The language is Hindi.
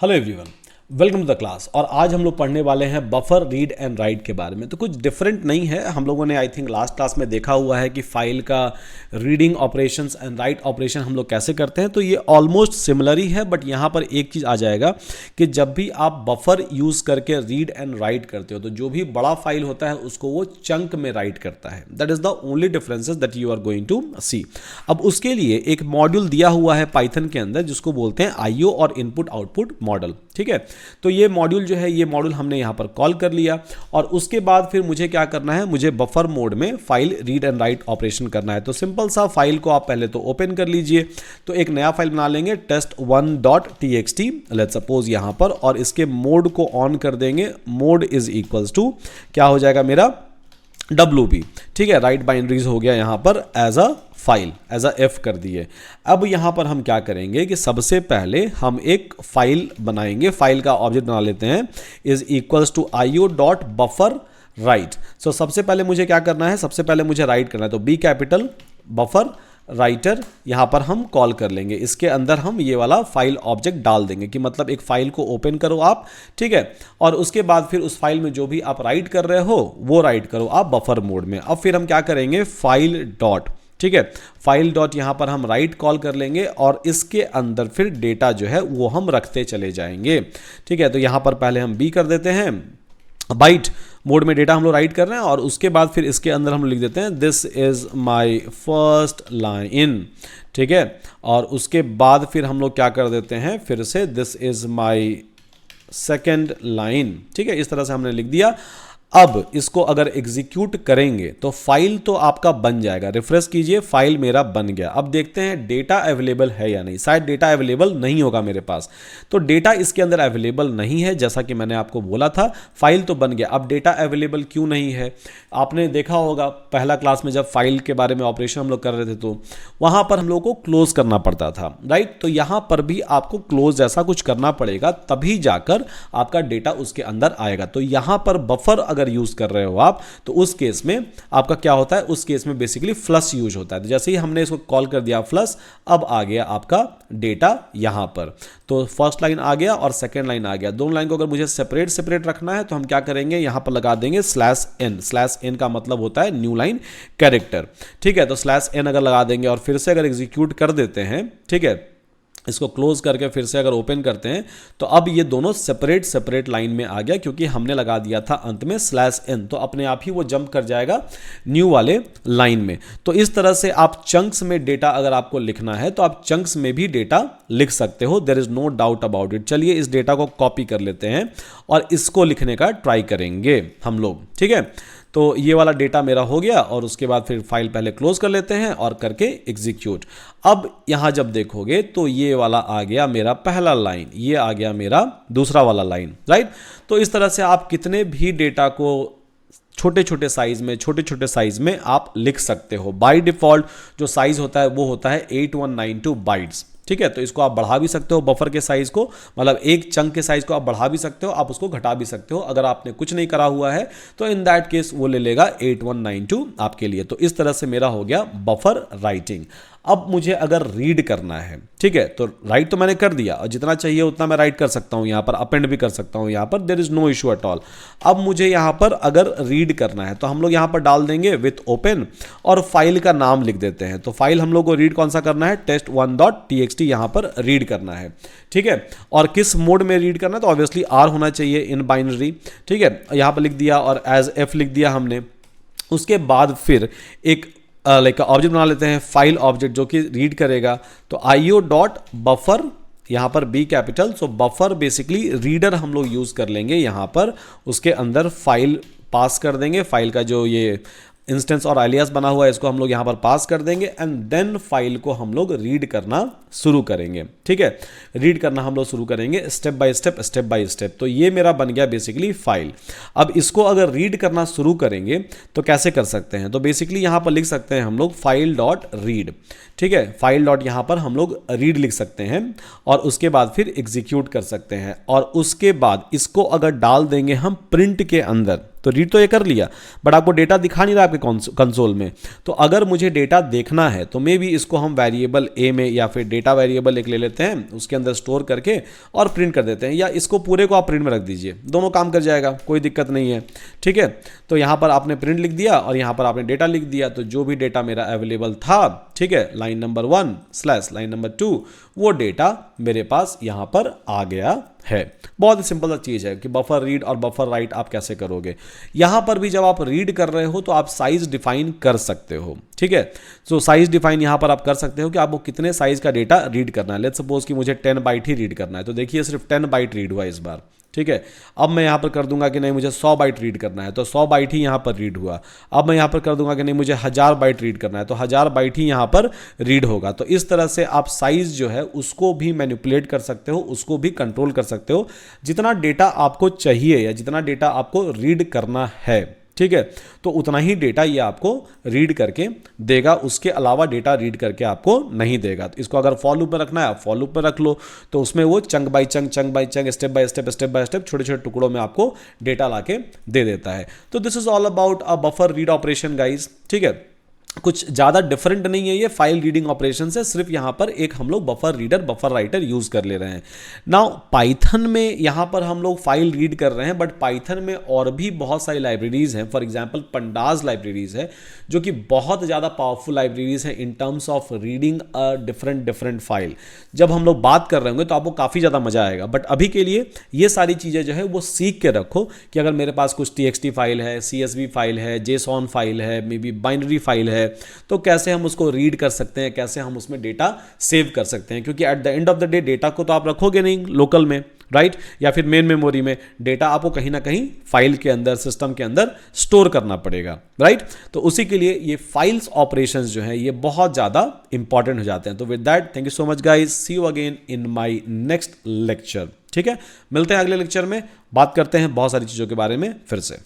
Hello everyone, welcome to the class. और आज हम लोग पढ़ने वाले हैं बफर रीड एंड राइट के बारे में। तो कुछ डिफरेंट नहीं है, हम लोगों ने आई थिंक लास्ट क्लास में देखा हुआ है कि फाइल का reading operations and write operation हम लोग कैसे करते हैं। तो ये ऑलमोस्ट सिमिलर ही है, बट यहाँ पर एक चीज़ आ जाएगा कि जब भी आप बफर यूज़ करके रीड एंड राइट करते हो तो जो भी बड़ा फाइल होता है उसको वो चंक में राइट करता है। That is the only differences that you are going to see. अब उसके लिए एक मॉड्यूल दिया हुआ है पाइथन के अंदर जिसको बोलते हैं आईओ और इनपुट आउटपुट मॉडल। ठीक है, तो ये मॉड्यूल जो है, ये मॉड्यूल हमने यहाँ पर कॉल कर लिया और उसके बाद फिर मुझे क्या करना है, मुझे बफर मोड में file read and write operation करना है। तो सिंपल सा फाइल को आप पहले तो ओपन कर लीजिए। तो एक नया फाइल बना लेंगे test1.txt लेट्स सपोज यहाँ पर, और इसके मोड को ऑन कर देंगे। मोड इज इक्वल्स टू क्या हो जाएगा मेरा WB। ठीक है, राइट बाइनरीज हो गया यहाँ पर as a file, as a F कर दिए। अब यहाँ पर हम क्या करेंगे कि सबसे पहले हम एक फाइल बनाएंगे। फाइल का ऑब्जेक्ट बना लेते हैं is equals to io.buffer right. So सबसे पहले मुझे क्या करना है, सबसे पहले मुझे राइट करना है। तो बी कैपिटल बफर राइटर यहाँ पर हम कॉल कर लेंगे। इसके अंदर हम ये वाला फाइल ऑब्जेक्ट डाल देंगे कि मतलब एक फाइल को ओपन करो आप, ठीक है, और उसके बाद फिर उस फाइल में जो भी आप राइट कर रहे हो वो राइट करो आप बफर मोड में। अब फिर हम क्या करेंगे, फाइल डॉट, ठीक है, फाइल डॉट यहाँ पर हम राइट कॉल कर लेंगे और इसके अंदर फिर डेटा जो है वो हम रखते चले जाएंगे। ठीक है, तो यहाँ पर पहले हम बी कर देते हैं, बाइट मोड में डेटा हम लोग राइट कर रहे हैं, और उसके बाद फिर इसके अंदर हम लिख देते हैं this is my first line. ठीक है, और उसके बाद फिर हम लोग क्या कर देते हैं, फिर से this is my second line. ठीक है, इस तरह से हमने लिख दिया। अब इसको अगर एग्जीक्यूट करेंगे तो फाइल तो आपका बन जाएगा। रिफ्रेश कीजिए, फाइल मेरा बन गया। अब देखते हैं डेटा अवेलेबल है या नहीं। शायद डेटा अवेलेबल नहीं होगा मेरे पास, तो डेटा इसके अंदर अवेलेबल नहीं है। जैसा कि मैंने आपको बोला था, फाइल तो बन गया। अब डेटा अवेलेबल क्यों नहीं है, आपने देखा होगा पहला क्लास में जब फाइल के बारे में ऑपरेशन हम लोग कर रहे थे तो वहां पर हम लोग को क्लोज करना पड़ता था, राइट। तो यहां पर भी आपको क्लोज जैसा कुछ करना पड़ेगा, तभी जाकर आपका डेटा उसके अंदर आएगा। तो यहां पर बफर अगर यूज कर रहे हो आप, तो उस केस में आपका क्या होता है, उस केस में बेसिकली फ्लश यूज होता है। तो जैसे ही हमने इसको कॉल कर दिया फ्लश, अब आ गया आपका डेटा यहां पर। तो फर्स्ट लाइन आ गया और सेकेंड लाइन आ गया। दोनों लाइन को अगर मुझे सेपरेट सेपरेट रखना है तो हम क्या करेंगे, यहां पर लगा देंगे /n। /n का मतलब होता है न्यू लाइन कैरेक्टर। ठीक है, तो /n अगर लगा देंगे और फिर से अगर एग्जीक्यूट कर देते हैं, ठीक है, इसको क्लोज करके फिर से अगर ओपन करते हैं तो अब ये दोनों सेपरेट सेपरेट लाइन में आ गया, क्योंकि हमने लगा दिया था अंत में /n। तो अपने आप ही वो जंप कर जाएगा न्यू वाले लाइन में। तो इस तरह से आप चंक्स में डेटा अगर आपको लिखना है तो आप चंक्स में भी डेटा लिख सकते हो, there is no doubt about it. चलिए इस डेटा को कॉपी कर लेते हैं और इसको लिखने का ट्राई करेंगे हम लोग। ठीक है, तो ये वाला डेटा मेरा हो गया और उसके बाद फिर फाइल पहले क्लोज कर लेते हैं और करके एग्जीक्यूट। अब यहां जब देखोगे तो ये वाला आ गया मेरा पहला लाइन, ये आ गया मेरा दूसरा वाला लाइन, राइट। तो इस तरह से आप कितने भी डेटा को छोटे छोटे साइज में आप लिख सकते हो। बाय डिफॉल्ट जो साइज होता है वो होता है 8192 बाइट्स। ठीक है, तो इसको आप बढ़ा भी सकते हो, बफर के साइज को, मतलब एक चंक के साइज को आप बढ़ा भी सकते हो, आप उसको घटा भी सकते हो। अगर आपने कुछ नहीं करा हुआ है तो इन दैट केस वो ले लेगा 8192 आपके लिए। तो इस तरह से मेरा हो गया बफर राइटिंग। अब मुझे अगर रीड करना है, ठीक है, तो राइट तो मैंने कर दिया और जितना चाहिए उतना मैं राइट कर सकता हूं, यहां पर अपेंड भी कर सकता हूं, यहां पर there is no issue at all. अब मुझे यहां पर अगर रीड करना है तो हम लोग यहां पर डाल देंगे विथ ओपन और फाइल का नाम लिख देते हैं। तो फाइल हम लोग को रीड कौन सा करना है, test1.txt यहां पर रीड करना है। ठीक है, और किस मोड में रीड करना है, तो ऑब्वियसली R होना चाहिए इन बाइनरी। ठीक है, यहां पर लिख दिया और एज एफ लिख दिया हमने। उसके बाद फिर एक लाइक ऑब्जेक्ट बना लेते हैं, फाइल ऑब्जेक्ट जो कि रीड करेगा। तो io.buffer यहाँ पर बी कैपिटल, सो बफर बेसिकली रीडर हम लोग यूज कर लेंगे यहाँ पर। उसके अंदर फाइल पास कर देंगे, फाइल का जो ये इंस्टेंस और एलियास बना हुआ है इसको हम लोग यहाँ पर पास कर देंगे एंड देन फाइल को हम लोग रीड करना शुरू करेंगे। ठीक है, रीड करना हम लोग शुरू करेंगे स्टेप बाय स्टेप। तो ये मेरा बन गया बेसिकली फाइल। अब इसको अगर रीड करना शुरू करेंगे तो कैसे कर सकते हैं, तो बेसिकली यहाँ पर लिख सकते हैं हम लोग फाइल डॉट रीड। ठीक है, फाइल डॉट यहाँ पर हम लोग रीड लिख सकते हैं और उसके बाद फिर एग्जीक्यूट कर सकते हैं। और उसके बाद इसको अगर डाल देंगे हम प्रिंट के अंदर तो रीड तो ये कर लिया, बट आपको डेटा दिखा नहीं रहा आपके कंसोल में। तो अगर मुझे डेटा देखना है तो मे बी इसको हम वेरिएबल ए में या फिर डेटा वेरिएबल एक ले लेते हैं, उसके अंदर स्टोर करके और प्रिंट कर देते हैं, या इसको पूरे को आप प्रिंट में रख दीजिए, दोनों काम कर जाएगा, कोई दिक्कत नहीं है। ठीक है, तो यहाँ पर आपने प्रिंट लिख दिया और यहाँ पर आपने डेटा लिख दिया, तो जो भी डेटा मेरा अवेलेबल था, ठीक है, लाइन नंबर 1 / लाइन नंबर 2, वो डेटा मेरे पास यहाँ पर आ गया है। बहुत ही सिंपल सा चीज़ है कि बफर रीड और बफर राइट आप कैसे करोगे। यहाँ पर भी जब आप रीड कर रहे हो तो आप साइज डिफाइन कर सकते हो। ठीक है, सो साइज डिफाइन यहाँ पर आप कर सकते हो कि आपको कितने साइज का डेटा रीड करना है। लेट्स सपोज कि मुझे 10 बाइट ही रीड करना है, तो देखिए सिर्फ 10 बाइट रीड हुआ इस बार। ठीक है, अब मैं यहाँ पर कर दूंगा कि नहीं मुझे 100 बाइट रीड करना है, तो 100 बाइट ही यहाँ पर रीड हुआ। अब मैं यहाँ पर कर दूंगा कि नहीं मुझे 1000 बाइट रीड करना है, तो 1000 बाइट ही यहाँ पर रीड होगा। तो इस तरह से आप साइज जो है उसको भी मैनिपुलेट कर सकते हो, उसको भी कंट्रोल कर सकते हो, जितना डेटा आपको चाहिए या जितना डेटा आपको रीड करना है। ठीक है, तो उतना ही डेटा ये आपको रीड करके देगा, उसके अलावा डेटा रीड करके आपको नहीं देगा। तो इसको अगर फॉर लूप में रखना है आप फॉर लूप में रख लो, तो उसमें वो chunk by chunk step by step छोटे छोटे टुकड़ों में आपको डेटा लाके दे देता है। तो this is all about a buffer read operation guys. ठीक है, कुछ ज़्यादा डिफरेंट नहीं है ये फाइल रीडिंग ऑपरेशन से, सिर्फ यहाँ पर एक हम लोग buffer reader buffer writer use कर ले रहे हैं। नाउ पाइथन में यहाँ पर हम लोग फाइल रीड कर रहे हैं, बट पाइथन में और भी बहुत सारी लाइब्रेरीज़ हैं। फॉर एग्जांपल पंडाज लाइब्रेरीज़ है जो कि बहुत ज़्यादा पावरफुल लाइब्रेरीज़ हैं in terms of reading a different file. जब हम लोग बात कर रहे होंगे तो आपको काफ़ी ज़्यादा मज़ा आएगा, बट अभी के लिए ये सारी चीज़ें जो है वो सीख के रखो कि अगर मेरे पास कुछ TXT फाइल है, CSV फाइल है, JSON फाइल है, मे बी बाइनरी फाइल है, तो कैसे हम उसको रीड कर सकते हैं, कैसे हम उसमें डेटा सेव कर सकते हैं। क्योंकि at the end of the day data को तो आप रखोगे नहीं लोकल में, राइट, या फिर मेन मेमोरी में, डेटा आपको कहीं ना कहीं फाइल के अंदर सिस्टम के अंदर स्टोर करना पड़ेगा, राइट। तो उसी के लिए ये फाइल्स ऑपरेशंस जो हैं ये बहुत ज़्यादा इंपॉर्टेंट हो जाते हैं। तो with that thank you so much guys, see you again in my next lecture. ठीक है, मिलते हैं अगले लेक्चर में, बात करते हैं बहुत सारी चीज़ों के बारे में फिर से।